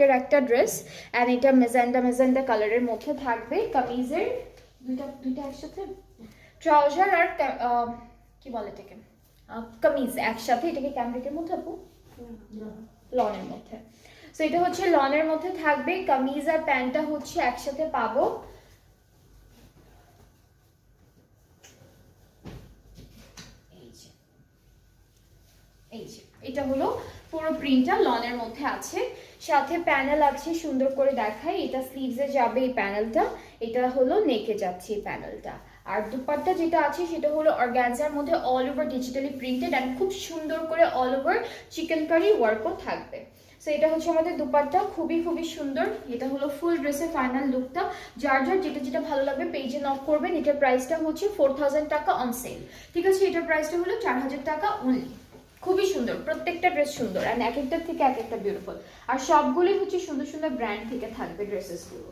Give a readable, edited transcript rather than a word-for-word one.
ওয়ার্কের একটা dress, and এটা মেজেন্ডা কালারের মধ্যে থাকবে। কামিজের দুইটা একসাথে, ট্রাউজার আর কি বলে এটাকে, কামিজ একসাথে। এটাকে ক্যামব্রিকের মধ্যে আপু, লনের মধ্যে। সো এটা হচ্ছে লনের মধ্যে থাকবে, কামিজ আর প্যান্টটা হচ্ছে একসাথে পাবো। এই যে এটা হলো পুরো প্রিন্টটা লনের মধ্যে আছে, সাথে প্যানেল আছে সুন্দর করে দেখাই। এটা স্লিভসে যাবে এই প্যানেলটা, এটা হলো নেকে যাচ্ছে এই প্যানেলটা। আর দুপাট্টা যেটা আছে সেটা হলো অর্গানজার মধ্যে all over digitally printed and খুব সুন্দর করে অল ওভার চিকেনকারি ওয়ার্কও থাকবে। সো এটা হচ্ছে আমাদের দুপাট্টা, খুবই সুন্দর। এটা হলো ফুল ড্রেসের ফাইনাল লুকটা। যার যেটা ভালো লাগবে পেজে নক করবেন। এটার প্রাইসটা হচ্ছে 4000 টাকা অন সেল, ঠিক আছে? এটার প্রাইসটা হলো 4000 টাকা অনলি। খুবই সুন্দর, প্রত্যেকটা ড্রেস সুন্দর, অ্যান্ড এক একটা থেকে এক একটা বিউটিফুল। আর সবগুলোই হচ্ছে সুন্দর সুন্দর ব্র্যান্ড থেকে থাকবে ড্রেসেসগুলো।